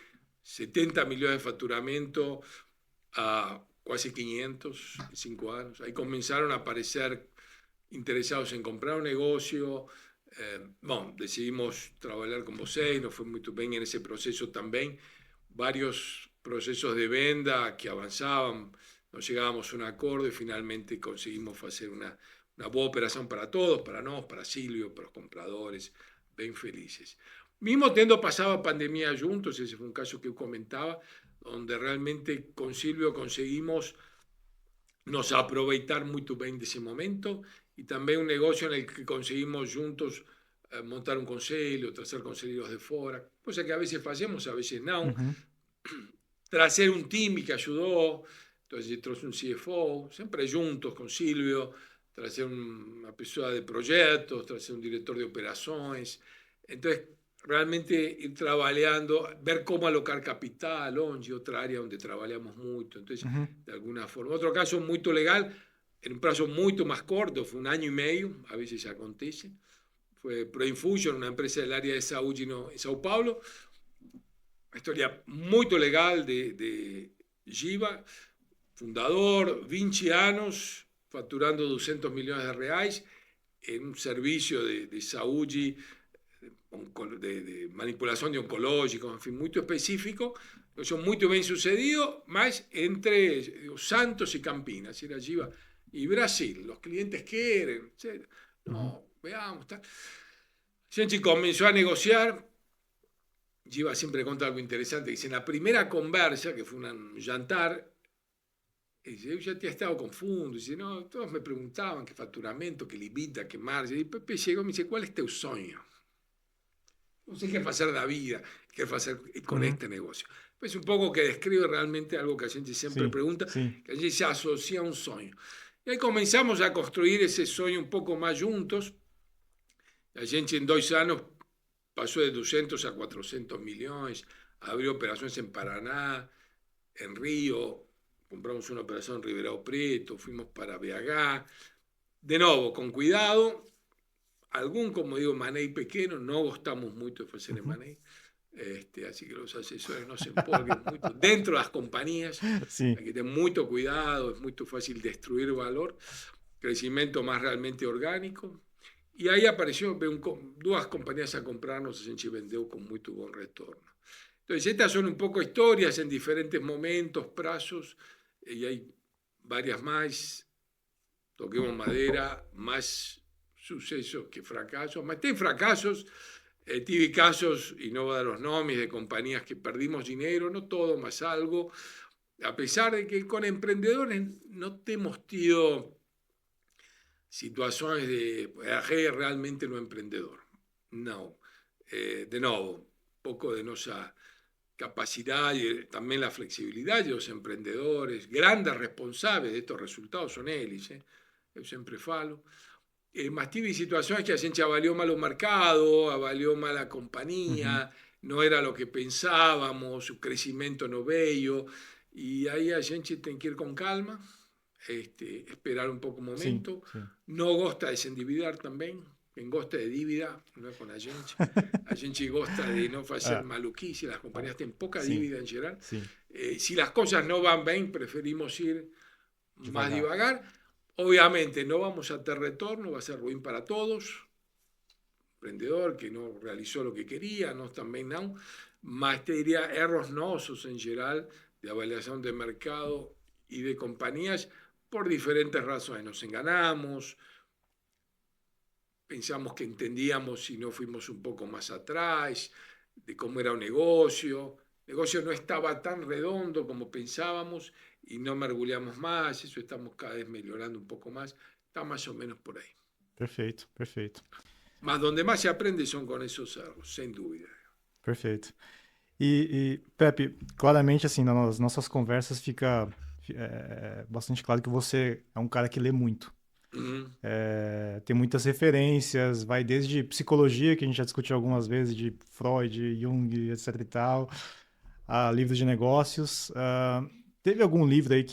70 millones de facturamento a casi 500 en 5 años. Ahí comenzaron a aparecer interesados en comprar un negocio. Decidimos trabajar con vocês, nos fue muy bien en ese proceso también. Varios procesos de venta que avanzaban, nos llegábamos a un acuerdo y finalmente conseguimos hacer una buena operación para todos, para nosotros, para Silvio, para los compradores, bien felices. Mismo teniendo pasado pandemia juntos, ese fue un caso que yo comentaba, donde realmente con Silvio conseguimos nos aproveitar muito bem desse momento e também um negócio em que conseguimos juntos montar um conselho, trazer conselheiros de fora, coisa que a vezes fazemos, a vezes não. Uhum. Trazer um time que ajudou, então a gente trouxe um CFO, sempre juntos com Silvio, trazer uma pessoa de projetos, trazer um diretor de operações. Então, realmente ir trabalhando, ver cómo alocar capital, onde, outra área onde trabalhamos muito. Entonces, Uhum. de alguna forma. Outro caso muito legal, en un plazo muito más corto, fue 1 año y medio, a veces acontece, fue ProInfusion, una empresa del área de saúde en Sao Paulo, una historia muy legal de Giva, fundador, 20 años, facturando 200 millones de reais, en un servicio de saúde, de manipulación de oncológicos, en fin, muy específico, son muy bien sucedidos, más entre Santos y Campinas, era Giva, y Brasil, los clientes quieren, no, veamos, tal. Genchi comenzó a negociar, Giva siempre cuenta algo interesante, dice, en la primera conversa, que fue un jantar, dice, yo ya te he estado confuso, dice, no, todos me preguntaban qué facturamento, qué limita, qué margen, y Pepe llegó y me dice, ¿cuál es tu sueño? No sé qué hacer de la vida, qué hacer con este negocio. Es un poco que describe realmente algo que a gente siempre pregunta, que a gente se asocia a un sueño. Y ahí comenzamos a construir ese sueño un poco más juntos. La gente en 2 años pasó de 200 a 400 millones, abrió operaciones en Paraná, en Río, compramos una operación en Ribeirão Preto, fuimos para BH. De nuevo, con cuidado, algún, como digo, money pequeño, no gostamos mucho de hacer money, así que los asesores no se empolguen mucho. Dentro de las compañías hay que tener mucho cuidado, es muy fácil destruir valor, crecimiento más realmente orgánico. Y ahí apareció 2 compañías a comprarnos, a gente vendeu con muy buen retorno. Entonces, estas son un poco historias en diferentes momentos, plazos, y hay varias más, toquemos madera, más sucesos que fracasos, más tem fracasos, tuve casos, y no voy a dar los nombres, de compañías que perdimos dinero, no todo, más algo, a pesar de que con emprendedores no hemos tenido situaciones de realmente no emprendedor, no, de nuevo, poco de nuestra capacidad y también la flexibilidad de los emprendedores, grandes responsables de estos resultados son ellos, yo siempre falo. Mas tive situaciones que a gente avalió mal el mercado, avalió mal la compañía, no era lo que pensábamos, su crecimiento no veio, y ahí a gente tiene que ir con calma, esperar un poco un momento. No gosta de se endividar también, quien gosta de dívida, no es con a gente gosta de no hacer maluquice, las compañías tienen poca dívida en general. Si las cosas no van bien, preferimos ir más divagar. Obviamente no vamos a tener retorno, va a ser ruin para todos. Emprendedor que no realizó lo que quería, no también no. Mas te diría errores nosos en general de avaliación de mercado y de compañías por diferentes razones. Nos enganamos, pensamos que entendíamos y no fuimos un poco más atrás de cómo era un negocio. El negocio no estaba tan redondo como pensábamos y no mergulhamos más, eso estamos cada vez mejorando un poco más, está más o menos por ahí. Perfeito, perfeito. Mas donde más se aprende son con esos erros, sem dúvida. Perfeito. E Pepe, claramente, assim, nas nossas conversas fica bastante claro que você é um cara que lê muito. Tem muitas referências, vai desde psicologia, que a gente já discutiu algumas vezes, de Freud, Jung, etc e tal, a livros de negócios. Teve algum livro aí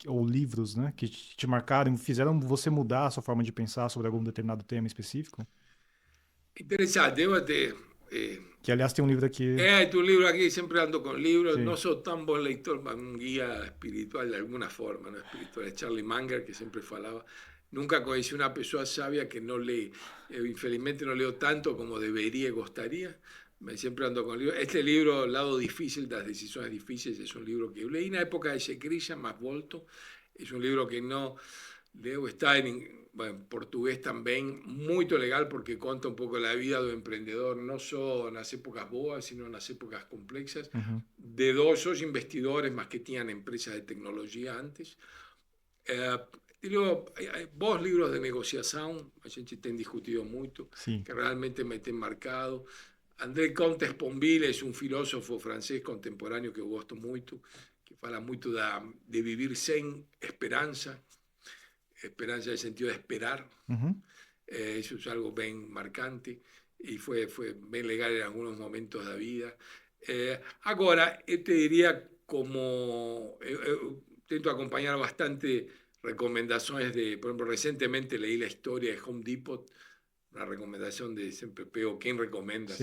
ou livros, né, que te marcaram, fizeram você mudar a sua forma de pensar sobre algum determinado tema específico? Interessante, eu até... que aliás tem um livro aqui. Tu livro aqui, sempre ando com livros, não sou tão bom leitor, mas um guia espiritual de alguma forma, ¿no? Espiritual, é Charlie Munger, que sempre falava. Nunca conheci uma pessoa sábia que não lê. Eu, infelizmente, não leo tanto como deveria e gostaria. Siempre ando con libros. Este libro, El lado difícil de las decisiones difíciles, es un libro que leí en la época de Secrilla, más volto. Es un libro que no leo, está en portugués también, muy legal porque cuenta un poco la vida del emprendedor, no solo en las épocas boas, sino en las épocas complexas, de 2 investidores más que tenían empresas de tecnología antes. Vos livros de negociação, a gente tem discutido muito, Sim. que realmente me tem marcado. André Comte Sponville é um filósofo francês contemporâneo que eu gosto muito, que fala muito de vivir sem esperança, esperança no sentido de esperar. Eso es algo bien marcante y fue bien legal en algunos momentos de la vida. Ahora, te diría como intento acompañar bastante recomendaciones por ejemplo, recientemente leí la historia de Home Depot, una recomendación de siempre pego quién recomienda,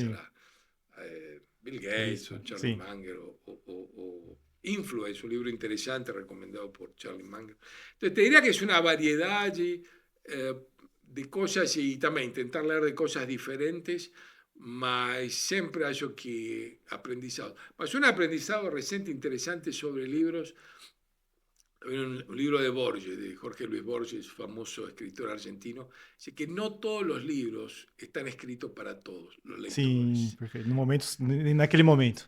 Bill Gates o Charlie Munger o Influence, un libro interesante recomendado por Charlie Munger. Entonces te diría que es una variedad allí de cosas y también intentar leer de cosas diferentes, mas siempre hay que aprendizado. Mas un aprendizado reciente interesante sobre libros, un libro de Borges, de Jorge Luis Borges, famoso escritor argentino, dice que no todos los libros están escritos para todos los lectores. Sim, perfeito. Naquele momento.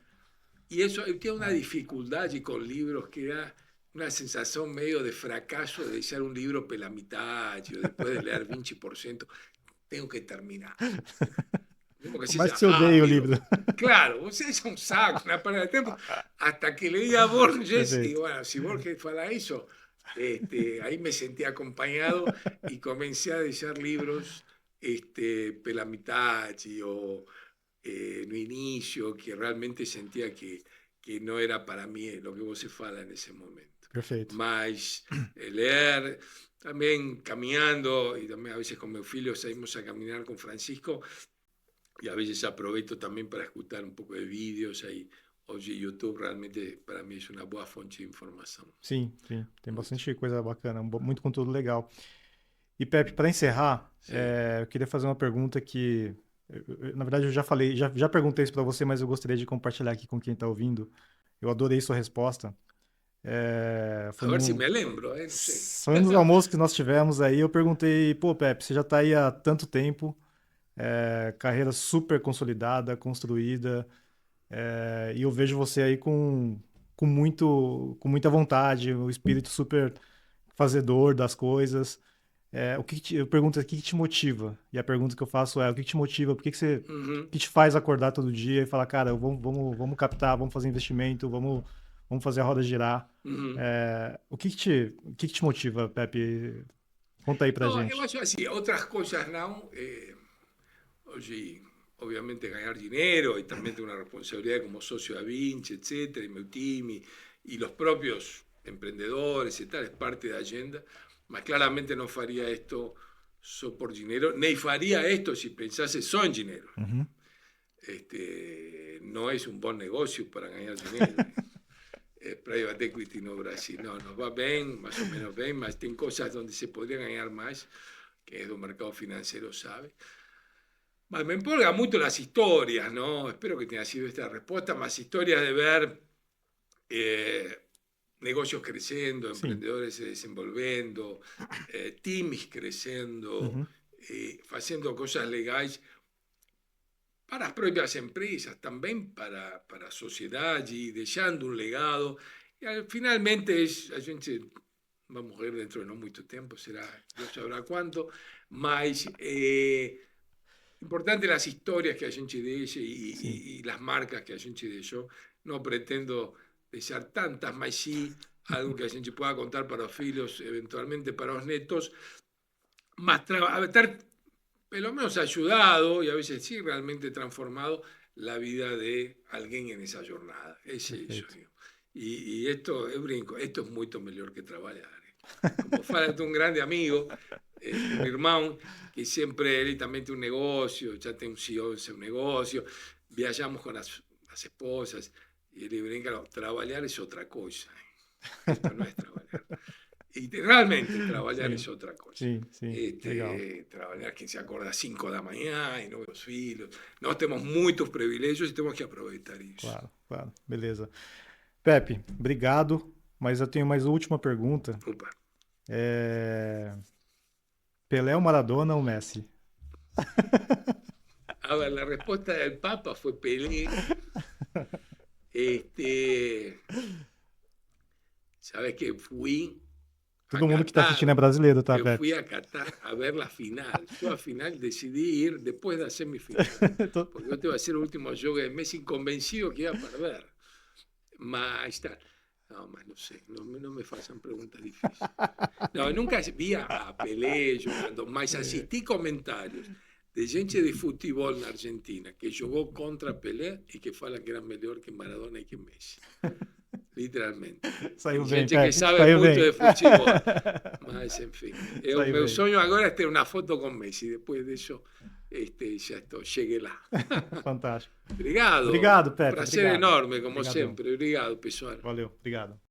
Y eso tiene una dificultad allí con libros que da una sensación medio de fracaso de dejar un libro por la mitad, yo después de leer 20%, tengo que terminar. Mas se odeia o livro. Claro, você es un saco, una pérdida de tiempo. Hasta que leí a Borges, y bueno, si Borges fala eso, ahí me sentí acompañado y comencé a dejar libros por la mitad, o no inicio, que realmente sentía que no era para mí lo que vos se fala en ese momento. Perfeito. Mas leer, también caminando, y también a veces con mi filho salimos a caminar con Francisco, y a veces aprovecho también para escuchar un poco de vídeos aí. Hoje YouTube realmente para mim é uma boa fonte de informação. Sim, sim. Tem bastante coisa bacana, muito conteúdo legal. E Pepe, para encerrar, eu queria fazer uma pergunta que, na verdade, eu já falei, já perguntei isso para você, mas eu gostaria de compartilhar aqui com quem está ouvindo. Eu adorei sua resposta. A ver se me lembro, não sei. Foi um dos almoços que nós tivemos aí, eu perguntei, pô, Pepe, você já está aí há tanto tempo, carreira super consolidada, construída, e eu vejo você aí com muita vontade, um espírito super fazedor das coisas. Eu pergunto o que te motiva? E a pergunta que eu faço é, o que te motiva? Por que você que te faz acordar todo dia e falar, cara, vamos captar, vamos fazer investimento, vamos fazer a roda girar? O que te motiva, Pepe? Conta aí pra gente. Eu acho assim, outras coisas não. Hoje, obviamente, ganhar dinheiro e também ter uma responsabilidade como sócio da Vinci, etc., e meu time, e os próprios empreendedores e tal, é parte da agenda. Mas claramente no faría esto solo por dinero, ni faría esto si pensase solo en dinero. No es un buen negocio para ganar dinero. Private equity no Brasil, no, nos va bien, más o menos bien, mas hay cosas donde se podría ganar más, que es un mercado financiero, sabe. Mas me empolga mucho las historias, ¿no? Espero que tenga sido esta respuesta, más historias de ver negocios crescendo, empreendedores se desenvolvendo, times crescendo, haciendo cosas legais para as próprias empresas, também para a sociedade, e deixando um legado. E finalmente a gente vai morrer dentro de não muito tempo, será, Deus sabrá quanto, mas importante as histórias que a gente deixa e as marcas que a gente deixou. Não pretendo deixar tantas, mas sí algo que a gente pueda contar para los filhos, eventualmente para los netos, más estar pelo menos ayudado y a veces sí realmente transformado la vida de alguien en esa jornada. Es eso. Y esto es brinco, esto es mucho mejor que trabajar. Como fala de un grande amigo, mi hermano, que siempre él también tiene un negocio, ya tiene un CEO en su negocio, viajamos con las esposas. Y ele brinca, no, trabalhar es otra cosa. Esto no es trabalhar. Y realmente trabalhar es otra cosa. Trabalhar quien se acorda às 5 da manhã e não os filhos. Nós temos muitos privilégios e temos que aproveitar isso. Claro, claro. Beleza. Pepe, obrigado. Mas eu tenho mais uma última pergunta. Opa. Pelé ou Maradona ou Messi? A ver, la respuesta del Papa fue Pelé. Sabes que fui Todo mundo que está assistindo é brasileiro, tá, Eu fui a Qatar a ver a final. Yo a final decidí ir después da semifinal. Porque este iba a ser el último juego de Messi, convencido que iba a perder. Mas está. No, mas não sei, não me façam perguntas difíceis. Não, eu nunca vi a Pelé jogando, mas assisti comentários de gente de futebol na Argentina que jogou contra Pelé e que falam que era melhor que Maradona e que Messi. Literalmente. Saiu gente bem, que sabe muito de futebol. Mas, enfim. Meu sonho agora é ter uma foto com Messi. Depois disso, já estou. Cheguei lá. Fantástico. Obrigado. Obrigado, Pepe. Prazer enorme, como Obrigadão. sempre. Obrigado, pessoal. Valeu, obrigado.